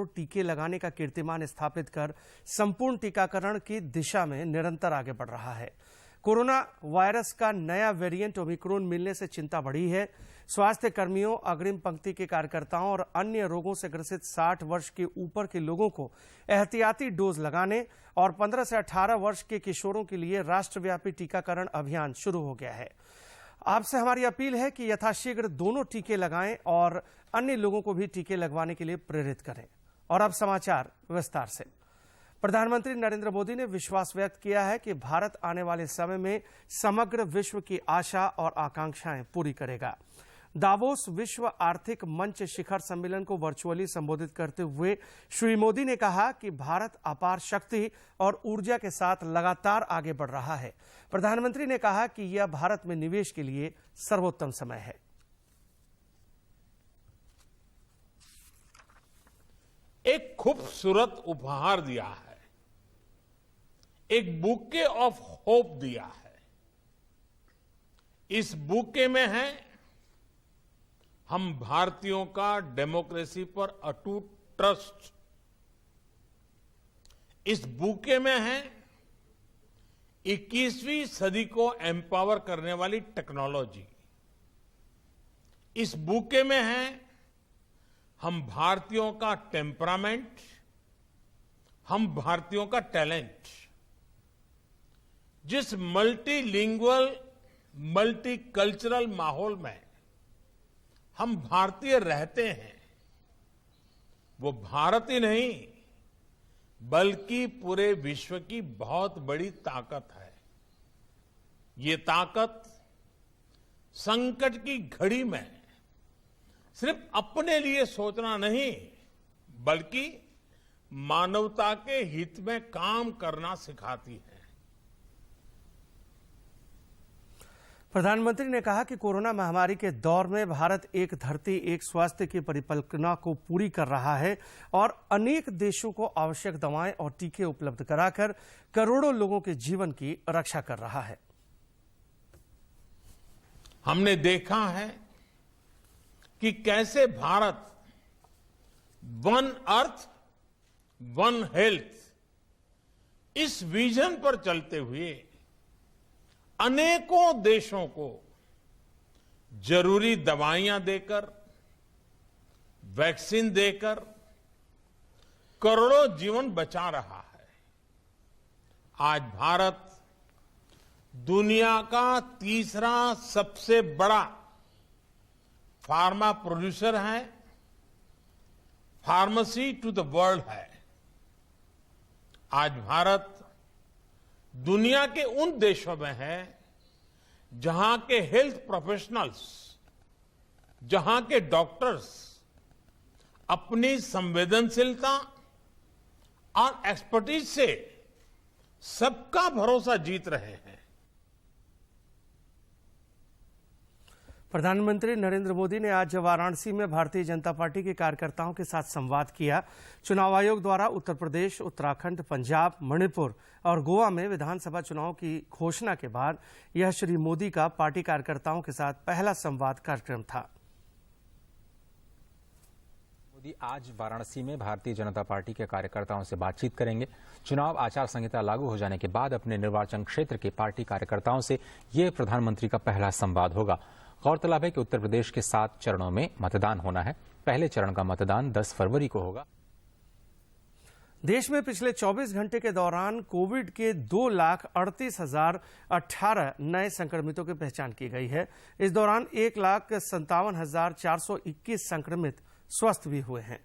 टीके लगाने का कीर्तिमान स्थापित कर संपूर्ण टीकाकरण की दिशा में निरंतर आगे बढ़ रहा है। कोरोना वायरस का नया वेरिएंट ओमिक्रॉन मिलने से चिंता बढ़ी है। स्वास्थ्य कर्मियों, अग्रिम पंक्ति के कार्यकर्ताओं और अन्य रोगों से ग्रसित 60 वर्ष के ऊपर के लोगों को एहतियाती डोज लगाने और 15 से 18 वर्ष के किशोरों के लिए राष्ट्रव्यापी टीकाकरण अभियान शुरू हो गया है। आपसे हमारी अपील है कि यथाशीघ्र दोनों टीके लगाएं और अन्य लोगों को भी टीके लगवाने के लिए प्रेरित करें। और अब समाचार विस्तार से। प्रधानमंत्री नरेंद्र मोदी ने विश्वास व्यक्त किया है कि भारत आने वाले समय में समग्र विश्व की आशा और आकांक्षाएं पूरी करेगा। दावोस विश्व आर्थिक मंच शिखर सम्मेलन को वर्चुअली संबोधित करते हुए श्री मोदी ने कहा कि भारत अपार शक्ति और ऊर्जा के साथ लगातार आगे बढ़ रहा है। प्रधानमंत्री ने कहा कि यह भारत में निवेश के लिए सर्वोत्तम समय है। एक खूबसूरत उपहार दिया है, एक बुके ऑफ होप दिया है। इस बुके में है हम भारतीयों का डेमोक्रेसी पर अटूट ट्रस्ट। इस बुके में है 21वीं सदी को एम्पावर करने वाली टेक्नोलॉजी। इस बुके में है हम भारतीयों का टेम्परामेंट, हम भारतीयों का टैलेंट। जिस मल्टीलिंगुअल, मल्टीकल्चरल माहौल में हम भारतीय रहते हैं, वो भारत ही नहीं बल्कि पूरे विश्व की बहुत बड़ी ताकत है। ये ताकत संकट की घड़ी में सिर्फ अपने लिए सोचना नहीं बल्कि मानवता के हित में काम करना सिखाती है। प्रधानमंत्री ने कहा कि कोरोना महामारी के दौर में भारत एक धरती एक स्वास्थ्य की परिकल्पना को पूरी कर रहा है और अनेक देशों को आवश्यक दवाएं और टीके उपलब्ध कराकर करोड़ों लोगों के जीवन की रक्षा कर रहा है। हमने देखा है कि कैसे Bharat one earth one health इस विजन पर चलते हुए अनेकों देशों को जरूरी दवाइयां देकर, वैक्सीन देकर करोड़ों जीवन बचा रहा है। आज भारत दुनिया का तीसरा सबसे बड़ा फार्मा प्रोड्यूसर है, फार्मेसी टू द वर्ल्ड है। आज भारत दुनिया के उन देशों में है जहां के हेल्थ प्रोफेशनल्स, जहां के डॉक्टर्स अपनी संवेदनशीलता और एक्सपर्टीज से सबका भरोसा जीत रहे हैं। प्रधानमंत्री नरेंद्र मोदी ने आज वाराणसी में भारतीय जनता पार्टी के कार्यकर्ताओं के साथ संवाद किया। चुनाव आयोग द्वारा उत्तर प्रदेश, उत्तराखंड, पंजाब, मणिपुर और गोवा में विधानसभा चुनाव की घोषणा के बाद यह श्री मोदी का पार्टी कार्यकर्ताओं के साथ पहला संवाद कार्यक्रम था। मोदी आज वाराणसी में भारतीय जनता पार्टी के कार्यकर्ताओं से बातचीत करेंगे। चुनाव आचार संहिता लागू हो जाने के बाद अपने निर्वाचन क्षेत्र के पार्टी कार्यकर्ताओं से यह प्रधानमंत्री का पहला संवाद होगा। गौरतलब है कि उत्तर प्रदेश के 7 चरणों में मतदान होना है। पहले चरण का मतदान 10 फरवरी को होगा। देश में पिछले 24 घंटे के दौरान कोविड के 2,38,018 नए संक्रमितों की पहचान की गई है। इस दौरान 1,57,421 संक्रमित स्वस्थ भी हुए हैं।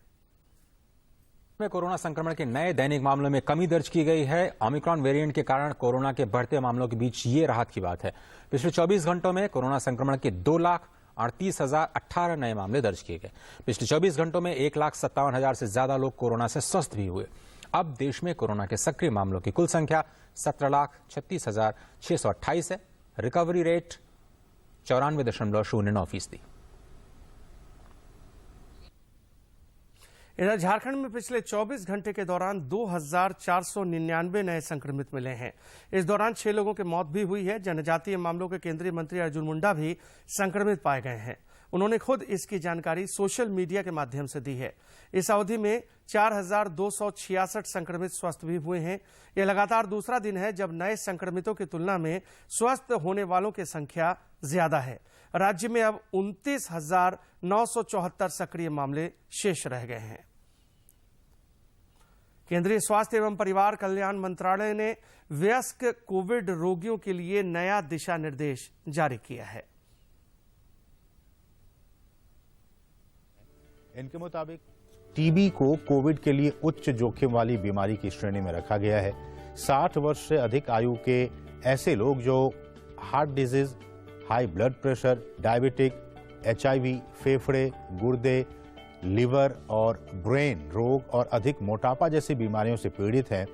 में कोरोना संक्रमण के नए दैनिक मामलों में कमी दर्ज की गई है। ओमिक्रॉन वेरिएंट के कारण कोरोना के बढ़ते मामलों के बीच ये राहत की बात है। पिछले 24 घंटों में कोरोना संक्रमण के 2,38,018 नए मामले दर्ज किए गए। पिछले 24 घंटों में 1,57,000 से ज्यादा लोग कोरोना से स्वस्थ भी हुए। अब देश में कोरोना के सक्रिय मामलों की कुल संख्या 17,36,628 है। Recovery rate 94.09%। इधर झारखंड में पिछले 24 घंटे के दौरान 2,499 नए संक्रमित मिले हैं। इस दौरान 6 लोगों की मौत भी हुई है। जनजातीय मामलों के केंद्रीय मंत्री अर्जुन मुंडा भी संक्रमित पाए गए हैं। उन्होंने खुद इसकी जानकारी सोशल मीडिया के माध्यम से दी है। इस अवधि में 4,266 संक्रमित स्वस्थ भी हुए हैं। यह लगातार दूसरा दिन है जब नए संक्रमितों की तुलना में स्वस्थ होने वालों की संख्या ज्यादा है। राज्य में अब 29,974 सक्रिय मामले शेष रह गए हैं। केंद्रीय स्वास्थ्य एवं परिवार कल्याण मंत्रालय ने वयस्क कोविड रोगियों के लिए नया दिशा निर्देश जारी किया है। इनके मुताबिक टीबी को कोविड के लिए उच्च जोखिम वाली बीमारी की श्रेणी में रखा गया है। 60 वर्ष से अधिक आयु के ऐसे लोग जो heart disease, high blood pressure, diabetic, HIV, फेफड़े, गुर्दे, लिवर और ब्रेन रोग और अधिक मोटापा जैसी बीमारियों से पीड़ित हैं,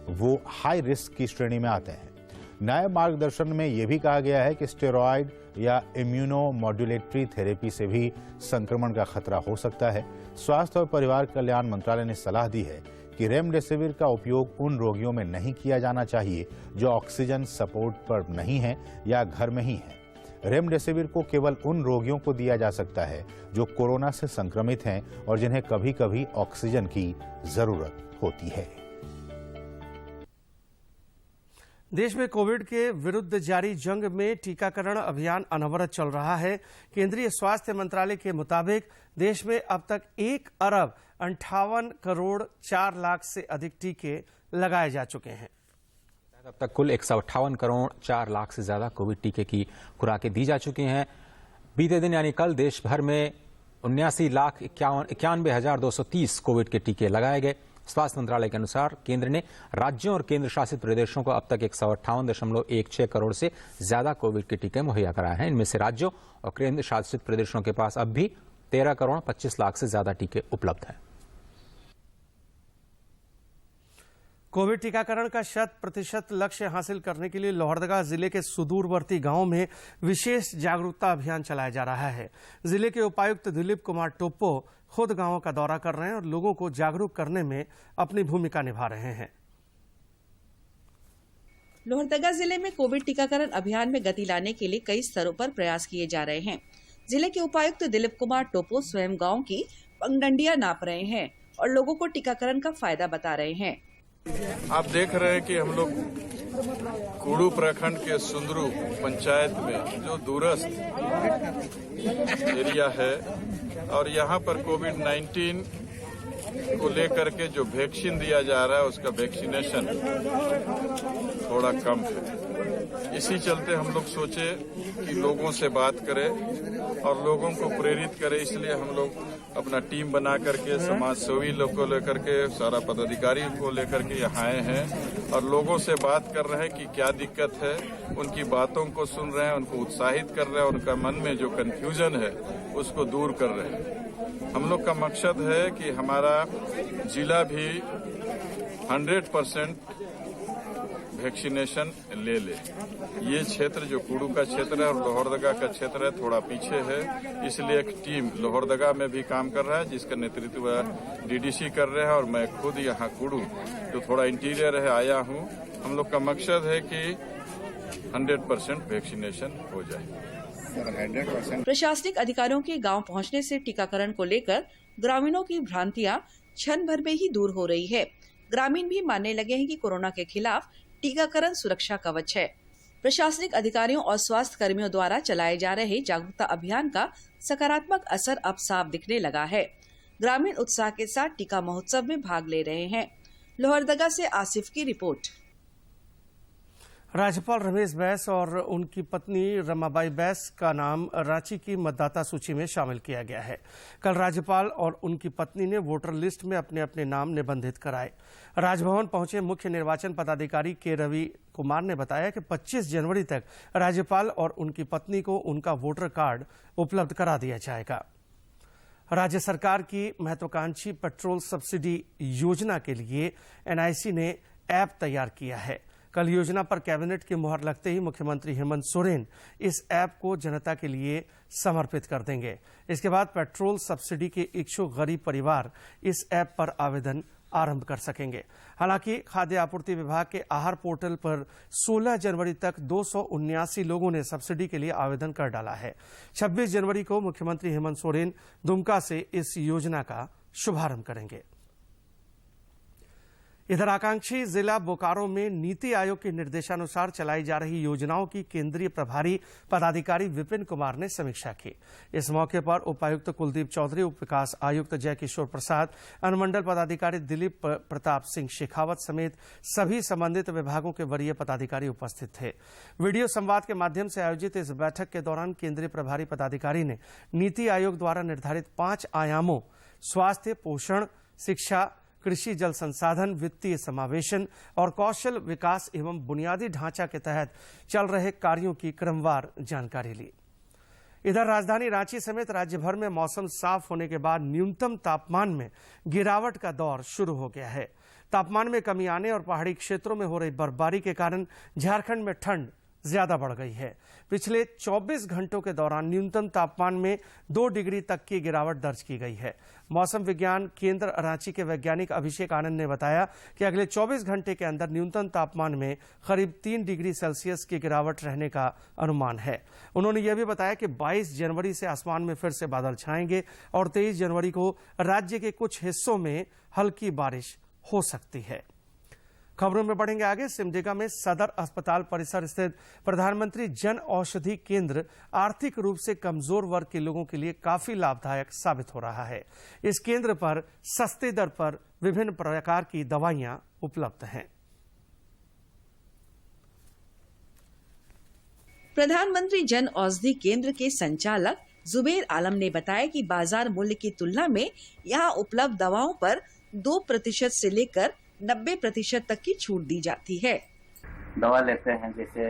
वो हाई रिस्क की श्रेणी में आते हैं। नए मार्गदर्शन में यह भी कहा गया है कि स्टेरॉयड या इम्यूनो मॉड्यूलेटरी थेरेपी से भी संक्रमण का खतरा हो सकता है। स्वास्थ्य और परिवार कल्याण मंत्रालय ने सलाह दी है कि रेमडेसिविर का उपयोग उन रोगियों में नहीं किया जाना चाहिए जो ऑक्सीजन सपोर्ट पर नहीं है या घर में ही है। रेमडेसिविर को केवल उन रोगियों को दिया जा सकता है जो कोरोना से संक्रमित हैं और जिन्हें कभी कभी ऑक्सीजन की जरूरत होती है। देश में कोविड के विरुद्ध जारी जंग में टीकाकरण अभियान अनवरत चल रहा है। केंद्रीय स्वास्थ्य मंत्रालय के मुताबिक देश में अब तक 1,58,04,00,000 से अधिक टीके लगाए जा चुके हैं। अब तक कुल 158,04,00,000 से ज्यादा कोविड टीके की खुराकें दी जा चुकी हैं। बीते दिन यानी कल देश भर में 79,91,230 कोविड के टीके लगाए गए। स्वास्थ्य मंत्रालय के अनुसार केंद्र ने राज्यों और केंद्र शासित प्रदेशों को अब तक 158.16 करोड़ से ज्यादा कोविड के टीके मुहैया कराए हैं। इनमें से राज्यों और केंद्र शासित प्रदेशों के पास अब भी 13,25,00,000 से ज्यादा टीके उपलब्ध हैं। कोविड टीकाकरण का 100% लक्ष्य हासिल करने के लिए लोहरदगा जिले के सुदूरवर्ती गांवों में विशेष जागरूकता अभियान चलाया जा रहा है। जिले के उपायुक्त दिलीप कुमार टोप्पो खुद गांवों का दौरा कर रहे हैं और लोगों को जागरूक करने में अपनी भूमिका निभा रहे हैं। लोहरदगा जिले में कोविड टीकाकरण अभियान में गति लाने के लिए कई स्तरों पर प्रयास किए जा रहे हैं। जिले के उपायुक्त दिलीप कुमार टोप्पो स्वयं गांव की पगडंडियां नाप रहे हैं और लोगों को टीकाकरण का फायदा बता रहे हैं। आप देख रहे हैं कि हम लोग कुड़ू प्रखंड के सुंदरू पंचायत में जो दूरस्थ एरिया है और यहाँ पर कोविड-19 को लेकर के जो वैक्सीन दिया जा रहा है उसका वैक्सीनेशन थोड़ा कम है। इसी चलते हम लोग सोचे कि लोगों से बात करें और लोगों को प्रेरित करें, इसलिए हम लोग अपना टीम बना करके समाज सेवी लोग को लेकर के सारा पदाधिकारी को लेकर के यहाँ आए हैं और लोगों से बात कर रहे हैं कि क्या दिक्कत है, उनकी बातों को सुन रहे हैं, उनको उत्साहित कर रहे हैं, उनका मन में जो कंफ्यूजन है उसको दूर कर रहे हैं। हम लोग का मकसद है कि हमारा जिला भी 100% वैक्सीनेशन ले ले। ये क्षेत्र जो कुड़ू का क्षेत्र है और लोहरदगा का क्षेत्र है थोड़ा पीछे है, इसलिए एक टीम लोहरदगा में भी काम कर रहा है जिसका नेतृत्व DDC कर रहे हैं और मैं खुद यहाँ कुड़ू जो थोड़ा इंटीरियर है आया हूँ। हम लोग का मकसद है कि 100% वैक्सीनेशन हो जाए। प्रशासनिक अधिकारियों के गांव पहुंचने से टीकाकरण को लेकर ग्रामीणों की भ्रांतियां क्षण भर में ही दूर हो रही है। ग्रामीण भी मानने लगे हैं कि कोरोना के खिलाफ टीकाकरण सुरक्षा कवच है। प्रशासनिक अधिकारियों और स्वास्थ्य कर्मियों द्वारा चलाए जा रहे जागरूकता अभियान का सकारात्मक असर अब साफ दिखने लगा है। ग्रामीण उत्साह के साथ टीका महोत्सव में भाग ले रहे हैं। लोहरदगा से आसिफ की रिपोर्ट। राज्यपाल रमेश बैस और उनकी पत्नी रमाबाई बैस का नाम रांची की मतदाता सूची में शामिल किया गया है। कल राज्यपाल और उनकी पत्नी ने वोटर लिस्ट में अपने अपने नाम निबंधित कराए। राजभवन पहुंचे मुख्य निर्वाचन पदाधिकारी के रवि कुमार ने बताया कि 25 जनवरी तक राज्यपाल और उनकी पत्नी को उनका वोटर कार्ड उपलब्ध करा दिया जाएगा। राज्य सरकार की महत्वाकांक्षी पेट्रोल सब्सिडी योजना के लिए NIC ने ऐप तैयार किया है। कल योजना पर कैबिनेट की मुहर लगते ही मुख्यमंत्री हेमंत सोरेन इस ऐप को जनता के लिए समर्पित कर देंगे। इसके बाद पेट्रोल सब्सिडी के इच्छुक गरीब परिवार इस ऐप पर आवेदन आरंभ कर सकेंगे। हालांकि खाद्य आपूर्ति विभाग के आहार पोर्टल पर 16 जनवरी तक 279 लोगों ने सब्सिडी के लिए आवेदन कर डाला है। 26 जनवरी को मुख्यमंत्री हेमंत सोरेन दुमका से इस योजना का शुभारंभ करेंगे। इधर आकांक्षी जिला बोकारो में नीति आयोग के निर्देशानुसार चलाई जा रही योजनाओं की केंद्रीय प्रभारी पदाधिकारी विपिन कुमार ने समीक्षा की। इस मौके पर उपायुक्त कुलदीप चौधरी, उप विकास आयुक्त जय किशोर प्रसाद, अनुमंडल पदाधिकारी दिलीप प्रताप सिंह शेखावत समेत सभी संबंधित विभागों के वरीय पदाधिकारी उपस्थित थे। वीडियो संवाद के माध्यम से आयोजित इस बैठक के दौरान केंद्रीय प्रभारी पदाधिकारी ने नीति आयोग द्वारा निर्धारित 5 आयामों स्वास्थ्य, पोषण, शिक्षा, कृषि, जल संसाधन, वित्तीय समावेशन और कौशल विकास एवं बुनियादी ढांचा के तहत चल रहे कार्यों की क्रमवार जानकारी ली। इधर राजधानी रांची समेत राज्य भर में मौसम साफ होने के बाद न्यूनतम तापमान में गिरावट का दौर शुरू हो गया है। तापमान में कमी आने और पहाड़ी क्षेत्रों में हो रही बर्फबारी के कारण झारखंड में ठंड ज्यादा बढ़ गई है। पिछले 24 घंटों के दौरान न्यूनतम तापमान में 2 डिग्री तक की गिरावट दर्ज की गई है। मौसम विज्ञान केंद्र रांची के वैज्ञानिक अभिषेक आनंद ने बताया कि अगले 24 घंटे के अंदर न्यूनतम तापमान में करीब 3 डिग्री सेल्सियस की गिरावट रहने का अनुमान है। उन्होंने यह भी बताया कि 22 जनवरी से आसमान में फिर से बादल छाएंगे और 23 जनवरी को राज्य के कुछ हिस्सों में हल्की बारिश हो सकती है। खबरों में बढ़ेंगे आगे। सिमडेगा में सदर अस्पताल परिसर स्थित प्रधानमंत्री जन औषधि केंद्र आर्थिक रूप से कमजोर वर्ग के लोगों के लिए काफी लाभदायक साबित हो रहा है। इस केंद्र पर सस्ते दर पर विभिन्न प्रकार की दवाइयां उपलब्ध हैं। प्रधानमंत्री जन औषधि केंद्र के संचालक जुबेर आलम ने बताया कि बाजार मूल्य की तुलना में यहां उपलब्ध दवाओं पर 2% से लेकर 90% तक की छूट दी जाती है। दवा लेते हैं जैसे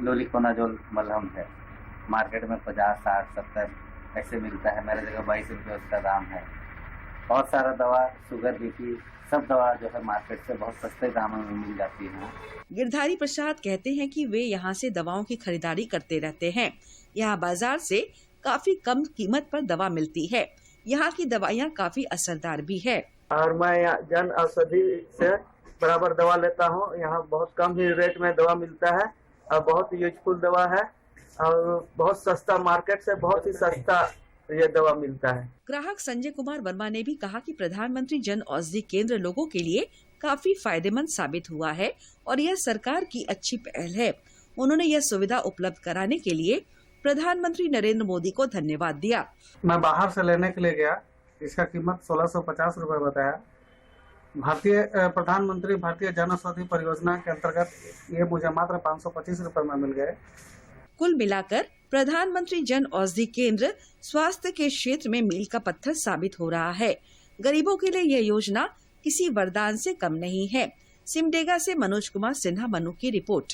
लोलिकोनाजोल मलहम है, मार्केट में 50, 60, 70 ऐसे मिलता है, मेरे जगह 22 रुपये उसका दाम है। बहुत सारा दवा, शुगर, बीपी, सब दवा जो है मार्केट से बहुत सस्ते दामों में मिल जाती है। गिरधारी प्रसाद कहते हैं कि वे यहाँ से दवाओं की खरीदारी करते रहते हैं। यहाँ बाजार से काफी कम कीमत पर दवा मिलती है। यहाँ की दवाइयाँ काफी असरदार भी है। और मैं यहाँ जन औषधि से बराबर दवा लेता हूँ। यहाँ बहुत कम ही रेट में दवा मिलता है और बहुत यूजफुल दवा है और बहुत सस्ता, मार्केट से बहुत ही सस्ता ये दवा मिलता है। ग्राहक संजय कुमार वर्मा ने भी कहा कि प्रधानमंत्री जन औषधि केंद्र लोगों के लिए काफी फायदेमंद साबित हुआ है और यह सरकार की अच्छी पहल है। उन्होंने यह सुविधा उपलब्ध कराने के लिए प्रधानमंत्री नरेंद्र मोदी को धन्यवाद दिया। मैं बाहर से लेने के लिए गया, इसका कीमत 1650 रुपए बताया। प्रधानमंत्री भारतीय जन औषधि परियोजना के अंतर्गत ये मुझे मात्र 525 रुपए में मिल गए। कुल मिलाकर प्रधानमंत्री जन औषधि केंद्र स्वास्थ्य के क्षेत्र में मील का पत्थर साबित हो रहा है। गरीबों के लिए यह योजना किसी वरदान से कम नहीं है। सिमडेगा से मनोज कुमार सिन्हा, मनु की रिपोर्ट।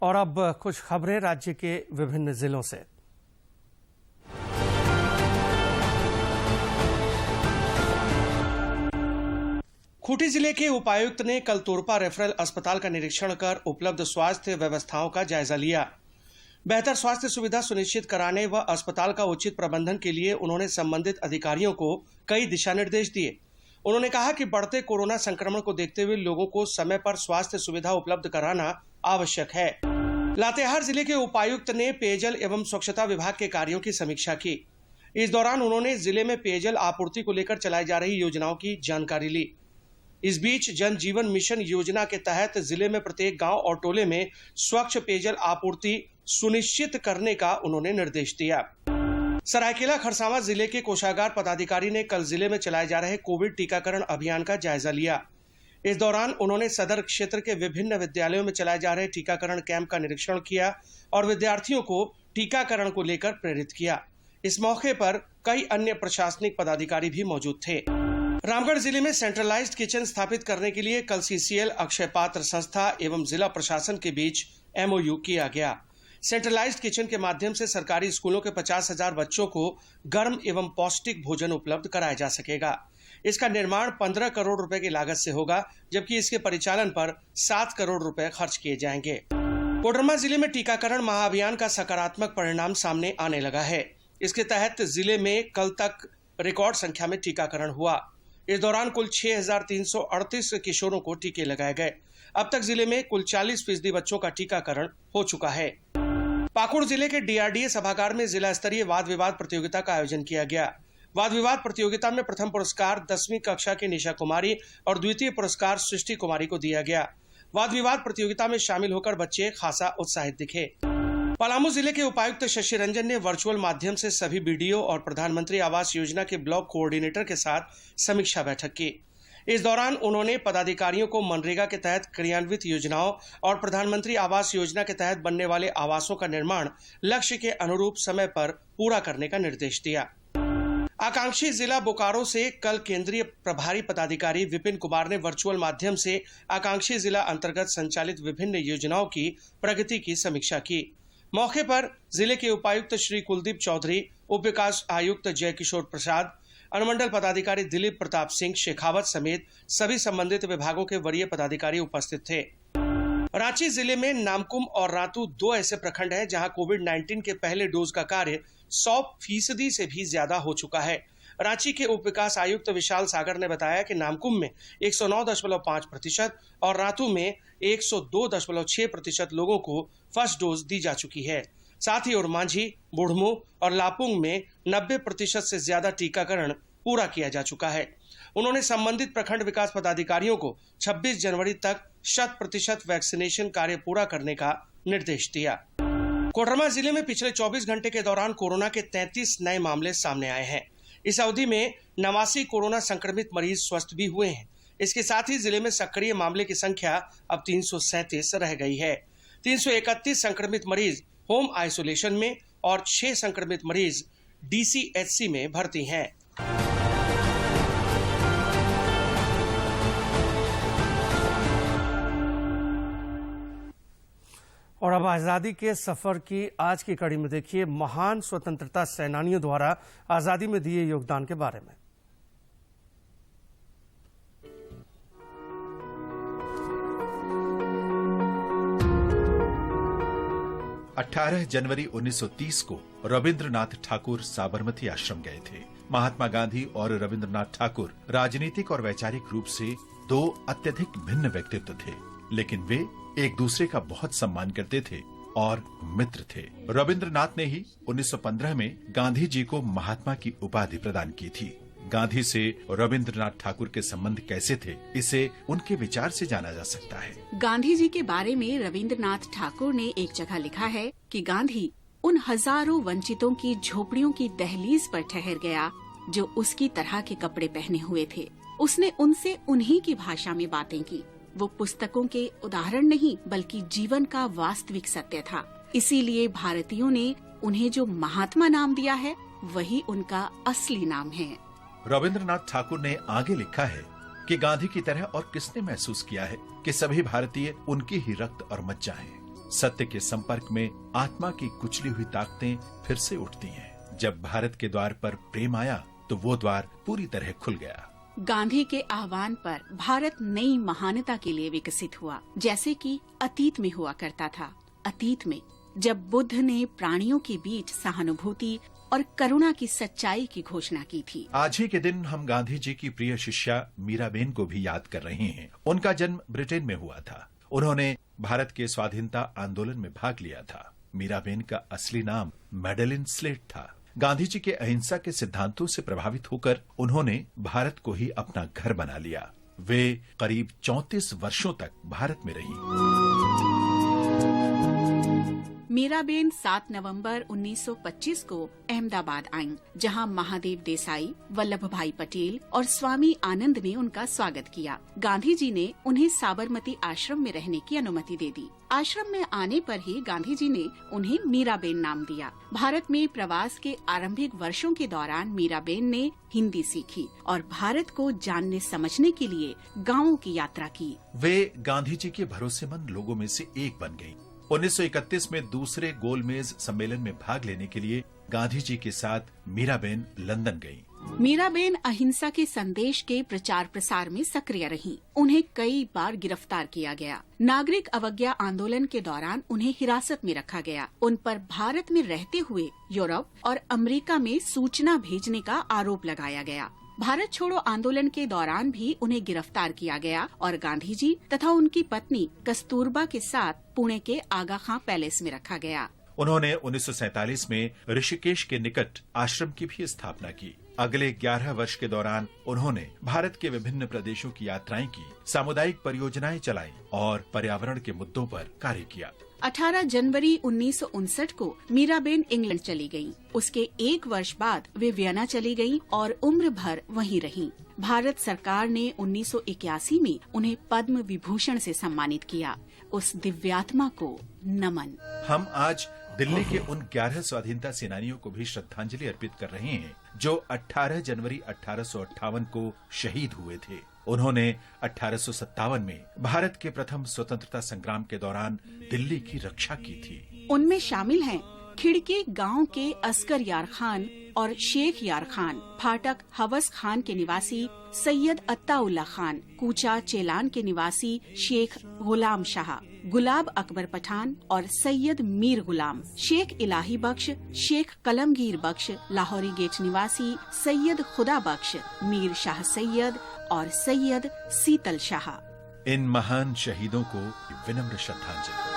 और अब कुछ खबरें राज्य के विभिन्न जिलों से। खूंटी जिले के उपायुक्त ने कल तोरपा रेफरल अस्पताल का निरीक्षण कर उपलब्ध स्वास्थ्य व्यवस्थाओं का जायजा लिया। बेहतर स्वास्थ्य सुविधा सुनिश्चित कराने व अस्पताल का उचित प्रबंधन के लिए उन्होंने संबंधित अधिकारियों को कई दिशा निर्देश दिए। उन्होंने कहा कि बढ़ते कोरोना संक्रमण को देखते हुए लोगों को समय पर स्वास्थ्य सुविधा उपलब्ध कराना आवश्यक है। लातेहार जिले के उपायुक्त ने पेयजल एवं स्वच्छता विभाग के कार्यों की समीक्षा की। इस दौरान उन्होंने जिले में पेयजल आपूर्ति को लेकर चलाई जा रही योजनाओं की जानकारी ली। इस बीच जन जीवन मिशन योजना के तहत जिले में प्रत्येक गांव और टोले में स्वच्छ पेयजल आपूर्ति सुनिश्चित करने का उन्होंने निर्देश दिया। सरायकेला खरसावां जिले के कोषागार पदाधिकारी ने कल जिले में चलाए जा रहे कोविड टीकाकरण अभियान का जायजा लिया। इस दौरान उन्होंने सदर क्षेत्र के विभिन्न विद्यालयों में चलाए जा रहे टीकाकरण कैंप का निरीक्षण किया और विद्यार्थियों को टीकाकरण को लेकर प्रेरित किया। इस मौके पर कई अन्य प्रशासनिक पदाधिकारी भी मौजूद थे। रामगढ़ जिले में सेंट्रलाइज्ड किचन स्थापित करने के लिए कल CCL, अक्षय पात्र संस्था एवं जिला प्रशासन के बीच MOU किया गया। सेंट्रलाइज्ड किचन के माध्यम से सरकारी स्कूलों के 50,000 बच्चों को गर्म एवं पौष्टिक भोजन उपलब्ध कराया जा सकेगा। इसका निर्माण 15 करोड़ रुपए की लागत से होगा, जबकि इसके परिचालन पर 7 करोड़ रुपए खर्च किए जाएंगे। कोडरमा जिले में टीकाकरण महाअभियान का सकारात्मक परिणाम सामने आने लगा है। इसके तहत जिले में कल तक रिकॉर्ड संख्या में टीकाकरण हुआ। इस दौरान कुल 6,338 किशोरों को टीके लगाए गए। अब तक जिले में कुल 40% बच्चों का टीकाकरण हो चुका है। पाकुड़ जिले के डीआरडीए सभागार में जिला स्तरीय वाद विवाद प्रतियोगिता का आयोजन किया गया। वाद विवाद प्रतियोगिता में प्रथम पुरस्कार 10वीं कक्षा की निशा कुमारी और द्वितीय पुरस्कार सृष्टि कुमारी को दिया गया। वाद विवाद प्रतियोगिता में शामिल होकर बच्चे खासा उत्साहित दिखे। पलामू जिले के उपायुक्त शशि रंजन ने वर्चुअल माध्यम से सभी बीडीओ और प्रधानमंत्री आवास योजना के ब्लॉक कोऑर्डिनेटर के साथ समीक्षा बैठक की। इस दौरान उन्होंने पदाधिकारियों को मनरेगा के तहत क्रियान्वित योजनाओं और प्रधानमंत्री आवास योजना के तहत बनने वाले आवासों का निर्माण लक्ष्य के अनुरूप समय पर पूरा करने का निर्देश दिया। आकांक्षी जिला बोकारो से कल केंद्रीय प्रभारी पदाधिकारी विपिन कुमार ने वर्चुअल माध्यम से आकांक्षी जिला अंतर्गत संचालित विभिन्न योजनाओं की प्रगति की समीक्षा की। मौके पर जिले के उपायुक्त श्री कुलदीप चौधरी, उप विकास आयुक्त जय किशोर प्रसाद, अनुमंडल पदाधिकारी दिलीप प्रताप सिंह शेखावत समेत सभी संबंधित विभागों के वरीय पदाधिकारी उपस्थित थे। रांची जिले में नामकुम और रातू 2 ऐसे प्रखंड हैं जहां कोविड-19 के पहले डोज का कार्य 100% से भी ज्यादा हो चुका है। रांची के उप विकास आयुक्त विशाल सागर ने बताया कि नामकुम में 109.5% और रातू में 102.6% लोगों को फर्स्ट डोज दी जा चुकी है। साथ ही ओरमांझी, बुढ़मू और लापुंग में 90% से ज्यादा टीकाकरण पूरा किया जा चुका है। उन्होंने संबंधित प्रखंड विकास पदाधिकारियों को 26 जनवरी तक 100% वैक्सीनेशन कार्य पूरा करने का निर्देश दिया। कोडरमा जिले में पिछले 24 घंटे के दौरान कोरोना के 33 नए मामले सामने आए हैं। इस अवधि में 89 कोरोना संक्रमित मरीज स्वस्थ भी हुए हैं। इसके साथ ही जिले में सक्रिय मामले की संख्या अब 337 रह गई है। 331 संक्रमित मरीज होम आइसोलेशन में और 6 संक्रमित मरीज डीसीएचसी में भर्ती हैं। और अब आजादी के सफर की आज की कड़ी में देखिए महान स्वतंत्रता सेनानियों द्वारा आजादी में दिए योगदान के बारे में। 18 जनवरी 1930 को रविंद्रनाथ ठाकुर साबरमती आश्रम गए थे। महात्मा गांधी और रविंद्रनाथ ठाकुर राजनीतिक और वैचारिक रूप से 2 अत्यधिक भिन्न व्यक्तित्व थे, लेकिन वे एक दूसरे का बहुत सम्मान करते थे और मित्र थे। रविंद्रनाथ ने ही 1915 में गांधी जी को महात्मा की उपाधि प्रदान की थी। गांधी से रविंद्रनाथ ठाकुर के संबंध कैसे थे, इसे उनके विचार से जाना जा सकता है। गांधी जी के बारे में रविंद्रनाथ ठाकुर ने एक जगह लिखा है कि गांधी उन हजारों वंचितों की झोपड़ियों की दहलीज पर ठहर गया जो उसकी तरह के कपड़े पहने हुए थे। उसने उनसे उन्हीं की भाषा में बातें की। वो पुस्तकों के उदाहरण नहीं बल्कि जीवन का वास्तविक सत्य था। इसीलिए भारतीयों ने उन्हें जो महात्मा नाम दिया है वही उनका असली नाम है। रविंद्रनाथ ठाकुर ने आगे लिखा है कि गांधी की तरह और किसने महसूस किया है कि सभी भारतीय उनकी ही रक्त और मज्जा हैं। सत्य के संपर्क में आत्मा की कुचली हुई ताकतें फिर से उठती हैं। जब भारत के द्वार पर प्रेम आया तो वो द्वार पूरी तरह खुल गया। गांधी के आह्वान पर भारत नई महानता के लिए विकसित हुआ, जैसे कि अतीत में हुआ करता था। अतीत में जब बुद्ध ने प्राणियों के बीच सहानुभूति और करुणा की सच्चाई की घोषणा की थी। आज ही के दिन हम गांधी जी की प्रिय शिष्या मीराबेन को भी याद कर रहे हैं। उनका जन्म ब्रिटेन में हुआ था। उन्होंने भारत के स्वाधीनता आंदोलन में भाग लिया था। मीराबेन का असली नाम मैडेलिन स्लेट था। गांधी जी के अहिंसा के सिद्धांतों से प्रभावित होकर उन्होंने भारत को ही अपना घर बना लिया। वे करीब 34 वर्षों तक भारत में रही। मीराबेन 7 नवंबर 1925 को अहमदाबाद आईं, जहां महादेव देसाई, वल्लभ भाई पटेल और स्वामी आनंद ने उनका स्वागत किया। गांधी जी ने उन्हें साबरमती आश्रम में रहने की अनुमति दे दी। आश्रम में आने पर ही गांधी जी ने उन्हें मीराबेन नाम दिया। भारत में प्रवास के आरंभिक वर्षों के दौरान मीराबेन ने हिंदी सीखी और भारत को जानने समझने के लिए गाँवों की यात्रा की। वे गांधी जी के भरोसेमंद लोगों में से एक बन गयी। 1931 में दूसरे गोलमेज सम्मेलन में भाग लेने के लिए गांधी जी के साथ मीराबेन लंदन गईं। मीराबेन अहिंसा के संदेश के प्रचार प्रसार में सक्रिय रहीं। उन्हें कई बार गिरफ्तार किया गया। नागरिक अवज्ञा आंदोलन के दौरान उन्हें हिरासत में रखा गया। उन पर भारत में रहते हुए यूरोप और अमेरिका में सूचना भेजने का आरोप लगाया गया। भारत छोड़ो आंदोलन के दौरान भी उन्हें गिरफ्तार किया गया और गांधी जी तथा उनकी पत्नी कस्तूरबा के साथ पुणे के आगा खां पैलेस में रखा गया। उन्होंने 1947 में ऋषिकेश के निकट आश्रम की भी स्थापना की। अगले 11 वर्ष के दौरान उन्होंने भारत के विभिन्न प्रदेशों की यात्राएं की, सामुदायिक परियोजनाएं चलाई और पर्यावरण के मुद्दों पर कार्य किया। 18 जनवरी 1959 को मीराबेन इंग्लैंड चली गयीं। उसके एक वर्ष बाद वे वियना चली गयीं और उम्र भर वहीं रहीं। भारत सरकार ने 1981 में उन्हें पद्म विभूषण से सम्मानित किया। उस दिव्यात्मा को नमन। हम आज दिल्ली के उन 11 स्वाधीनता सेनानियों को भी श्रद्धांजलि अर्पित कर रहे हैं जो 18 जनवरी 1858 को शहीद हुए थे। उन्होंने 1857 में भारत के प्रथम स्वतंत्रता संग्राम के दौरान दिल्ली की रक्षा की थी। उनमें शामिल हैं खिड़की गांव के असगर यार खान और शेख यार खान, फाटक हवस खान के निवासी सैयद अत्ताउल्ला खान, कूचा चेलान के निवासी शेख गुलाम शाह, गुलाब अकबर पठान और सैयद मीर गुलाम, शेख इलाही बख्श, शेख कलमगीर बख्श, लाहौरी गेट निवासी सैयद खुदा बख्श, मीर शाह सैयद और सैयद सीतल शाह। इन महान शहीदों को विनम्र श्रद्धांजलि।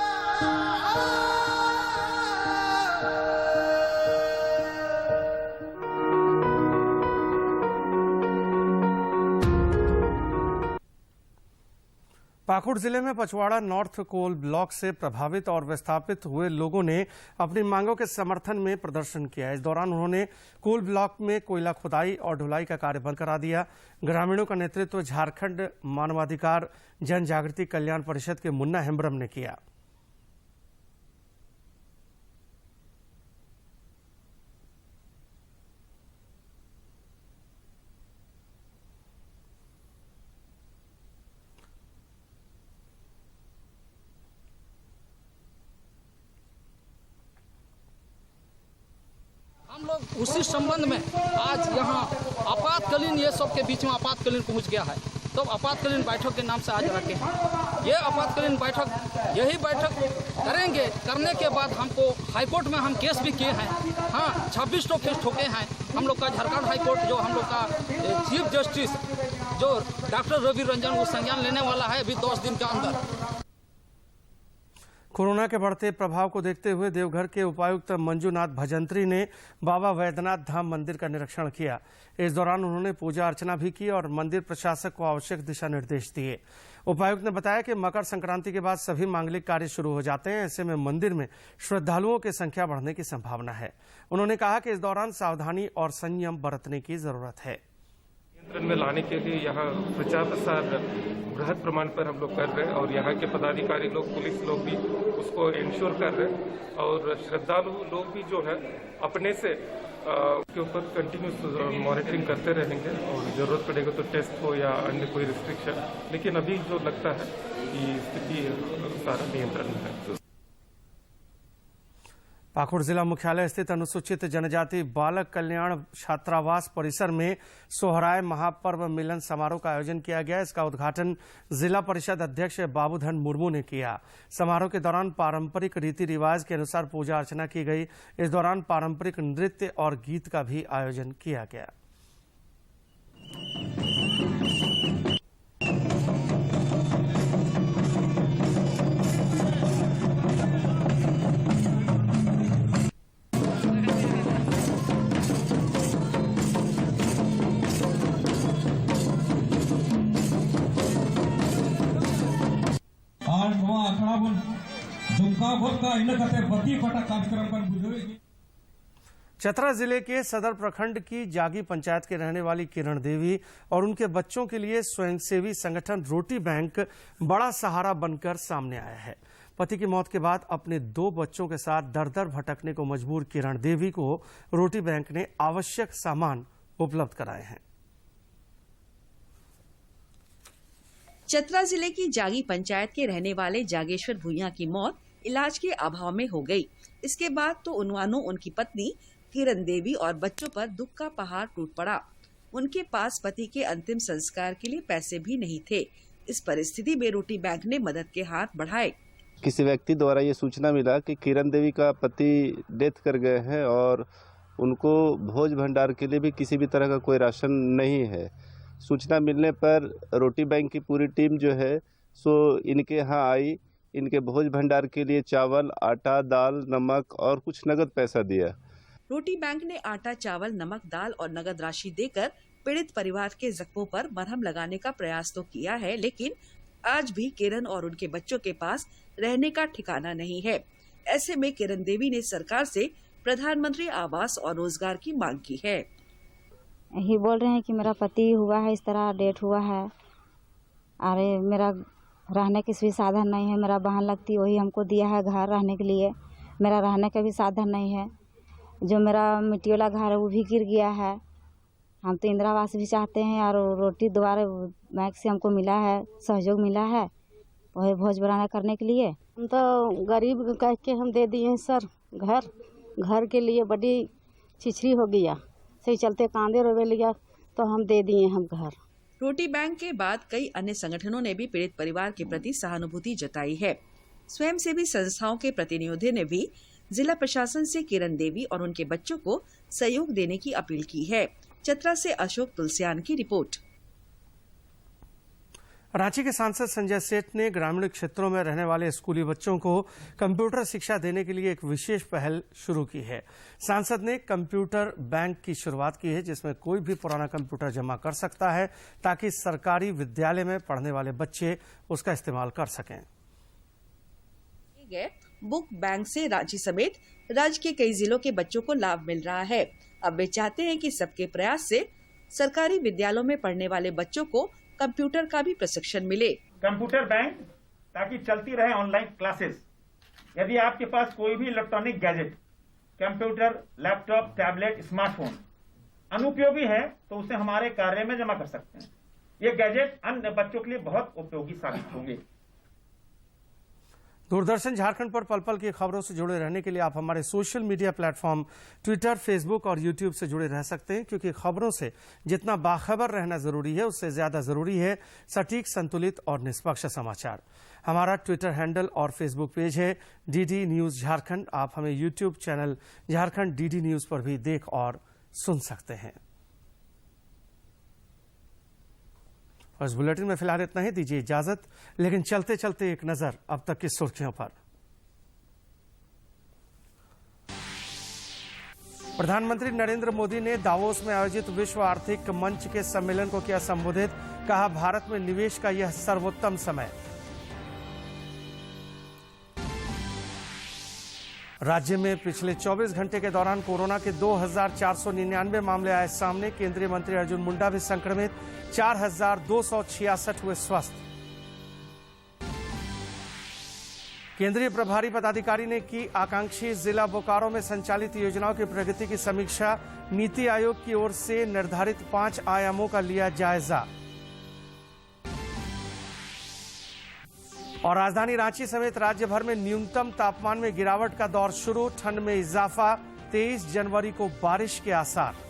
पाकुड़ जिले में पचवाड़ा नॉर्थ कोल ब्लॉक से प्रभावित और विस्थापित हुए लोगों ने अपनी मांगों के समर्थन में प्रदर्शन किया। इस दौरान उन्होंने कोल ब्लॉक में कोयला खुदाई और ढुलाई का कार्य बंद करा दिया। ग्रामीणों का नेतृत्व झारखंड मानवाधिकार जन जागृति कल्याण परिषद के मुन्ना हेम्ब्रम ने किया। हम लोग उसी संबंध में आज यहाँ आपातकालीन ये सब के बीच में आपातकालीन पहुँच गया है, तो आपातकालीन बैठक के नाम से आज रखे हैं। ये आपातकालीन बैठक यही बैठक करेंगे। करने के बाद हमको हाईकोर्ट में हम केस भी किए हैं। हाँ, 26 तो केस ठोके हैं। हम लोग का झारखंड हाईकोर्ट जो हम लोग का चीफ जस्टिस जो डॉक्टर रवि रंजन वो संज्ञान लेने वाला है अभी 10 दिन के अंदर। कोरोना के बढ़ते प्रभाव को देखते हुए देवघर के उपायुक्त मंजूनाथ भजंत्री ने बाबा वैद्यनाथ धाम मंदिर का निरीक्षण किया। इस दौरान उन्होंने पूजा अर्चना भी की और मंदिर प्रशासक को आवश्यक दिशा निर्देश दिए। उपायुक्त ने बताया कि मकर संक्रांति के बाद सभी मांगलिक कार्य शुरू हो जाते हैं। ऐसे में मंदिर में श्रद्धालुओं की संख्या बढ़ने की संभावना है। उन्होंने कहा कि इस दौरान सावधानी और संयम बरतने की जरूरत है। नियंत्रण में लाने के लिए यहाँ प्रचार प्रसार बृहद प्रमाण पर हम लोग कर रहे हैं और यहाँ के पदाधिकारी लोग, पुलिस लोग भी उसको इंश्योर कर रहे हैं और श्रद्धालु लोग भी जो है अपने से के ऊपर कंटिन्यूस मॉनिटरिंग करते रहेंगे और जरूरत पड़ेगा तो टेस्ट हो या अन्य कोई रिस्ट्रिक्शन, लेकिन अभी जो लगता है कि स्थिति सारा नियंत्रण में है। पाकुड़ जिला मुख्यालय स्थित अनुसूचित जनजाति बालक कल्याण छात्रावास परिसर में सोहराय महापर्व मिलन समारोह का आयोजन किया गया। इसका उद्घाटन जिला परिषद अध्यक्ष बाबूधन मुर्मू ने किया। समारोह के दौरान पारंपरिक रीति रिवाज के अनुसार पूजा अर्चना की गई। इस दौरान पारंपरिक नृत्य और गीत का भी आयोजन किया गया। चतरा जिले के सदर प्रखंड की जागी पंचायत के रहने वाली किरण देवी और उनके बच्चों के लिए स्वयंसेवी संगठन रोटी बैंक बड़ा सहारा बनकर सामने आया है। पति की मौत के बाद अपने 2 बच्चों के साथ दर दर भटकने को मजबूर किरण देवी को रोटी बैंक ने आवश्यक सामान उपलब्ध कराए हैं। चतरा जिले की जागी पंचायत के रहने वाले जागेश्वर भुइयां की मौत इलाज के अभाव में हो गई। इसके बाद तो उन्वानो उनकी पत्नी किरण देवी और बच्चों पर दुख का पहाड़ टूट पड़ा। उनके पास पति के अंतिम संस्कार के लिए पैसे भी नहीं थे। इस परिस्थिति में रोटी बैंक ने मदद के हाथ बढ़ाए। किसी व्यक्ति द्वारा ये सूचना मिला कि किरण देवी का पति डेथ कर गए हैं और उनको भोज भंडार के लिए भी किसी भी तरह का कोई राशन नहीं है। सूचना मिलने पर रोटी बैंक की पूरी टीम जो है सो इनके यहाँ आई। इनके भोज भंडार के लिए चावल, आटा, दाल, नमक और कुछ नगद पैसा दिया। रोटी बैंक ने आटा, चावल, नमक, दाल और नगद राशि देकर पीड़ित परिवार के जख्मों पर मरहम लगाने का प्रयास तो किया है, लेकिन आज भी किरण और उनके बच्चों के पास रहने का ठिकाना नहीं है। ऐसे में किरण देवी ने सरकार से प्रधानमंत्री आवास और रोजगार की मांग की है। यही बोल रहे हैं कि मेरा पति हुआ है, इस तरह डेथ हुआ है, अरे मेरा रहने के भी साधन नहीं है। मेरा बहन लगती वही हमको दिया है घर रहने के लिए, मेरा रहने का भी साधन नहीं है। जो मेरा मिट्टी वाला घर है वो भी गिर गया है। हम तो इंदिरा आवास भी चाहते हैं और रोटी द्वारा बैंक से हमको मिला है, सहयोग मिला है वही भोज बनाना करने के लिए। हम तो गरीब कह के हम दे दिए हैं सर घर के लिए बड़ी छिछरी हो गया, सही चलते कांदे रोवे लिया तो हम दे दिए हम घर। रोटी बैंक के बाद कई अन्य संगठनों ने भी पीड़ित परिवार के प्रति सहानुभूति जताई है। स्वयंसेवी संस्थाओं के प्रतिनिधियों ने भी जिला प्रशासन से किरण देवी और उनके बच्चों को सहयोग देने की अपील की है। चतरा से अशोक तुलसियान की रिपोर्ट। रांची के सांसद संजय सेठ ने ग्रामीण क्षेत्रों में रहने वाले स्कूली बच्चों को कंप्यूटर शिक्षा देने के लिए एक विशेष पहल शुरू की है। सांसद ने कंप्यूटर बैंक की शुरुआत की है, जिसमें कोई भी पुराना कंप्यूटर जमा कर सकता है ताकि सरकारी विद्यालय में पढ़ने वाले बच्चे उसका इस्तेमाल कर सकें। बुक बैंक से रांची समेत राज्य के कई जिलों के बच्चों को लाभ मिल रहा है। अब वे चाहते हैं कि सबके प्रयास से सरकारी विद्यालयों में पढ़ने वाले बच्चों को कंप्यूटर का भी प्रशिक्षण मिले। कंप्यूटर बैंक ताकि चलती रहे ऑनलाइन क्लासेस। यदि आपके पास कोई भी electronic gadget, computer, laptop, tablet, smartphone अनुपयोगी है तो उसे हमारे कार्य में जमा कर सकते हैं। ये गैजेट अन्य बच्चों के लिए बहुत उपयोगी साबित होंगे। दूरदर्शन झारखंड पर पल पल की खबरों से जुड़े रहने के लिए आप हमारे social media platform Twitter, Facebook और यूट्यूब से जुड़े रह सकते हैं, क्योंकि खबरों से जितना बाखबर रहना जरूरी है उससे ज्यादा जरूरी है सटीक, संतुलित और निष्पक्ष समाचार। हमारा ट्विटर हैंडल और फेसबुक पेज है डीडी न्यूज झारखंड। आप हमें YouTube channel Jharkhand DD news पर भी देख और सुन सकते हैं। और इस बुलेटिन में फिलहाल इतना ही, दीजिए इजाजत। लेकिन चलते चलते एक नजर अब तक की सुर्खियों पर। प्रधानमंत्री नरेंद्र मोदी ने दावोस में आयोजित विश्व आर्थिक मंच के सम्मेलन को किया संबोधित। कहा, भारत में निवेश का यह सर्वोत्तम समय। राज्य में पिछले 24 घंटे के दौरान कोरोना के 2499 मामले आए सामने। केंद्रीय मंत्री अर्जुन मुंडा भी संक्रमित। 4266 हुए स्वस्थ। केंद्रीय प्रभारी पदाधिकारी ने की आकांक्षी जिला बोकारो में संचालित योजनाओं की प्रगति की समीक्षा। नीति आयोग की ओर से निर्धारित 5 आयामों का लिया जायजा। और राजधानी रांची समेत राज्य भर में न्यूनतम तापमान में गिरावट का दौर शुरू। ठंड में इजाफा। 23 जनवरी को बारिश के आसार।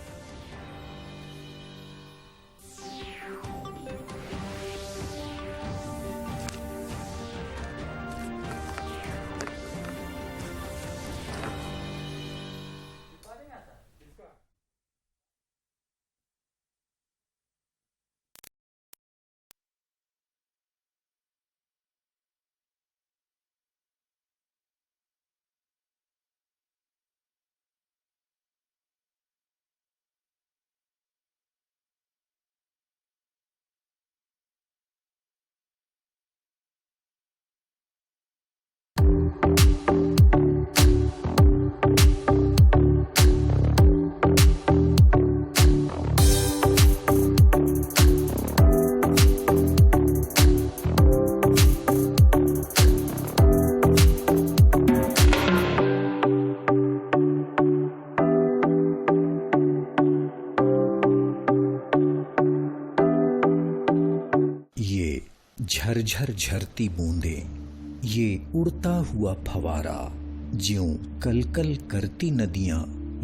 झरझर झरती बूंदें ये उड़ता हुआ फवारा, ज्यों कलकल करती नदियां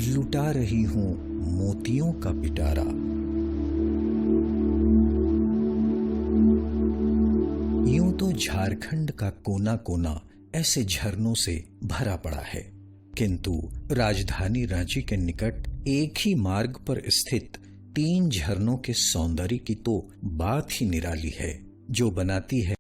लुटा रही हूं मोतियों का पिटारा। यूं तो झारखंड का कोना कोना ऐसे झरनों से भरा पड़ा है, किंतु राजधानी रांची के निकट एक ही मार्ग पर स्थित 3 झरनों के सौंदर्य की तो बात ही निराली है, जो बनाती है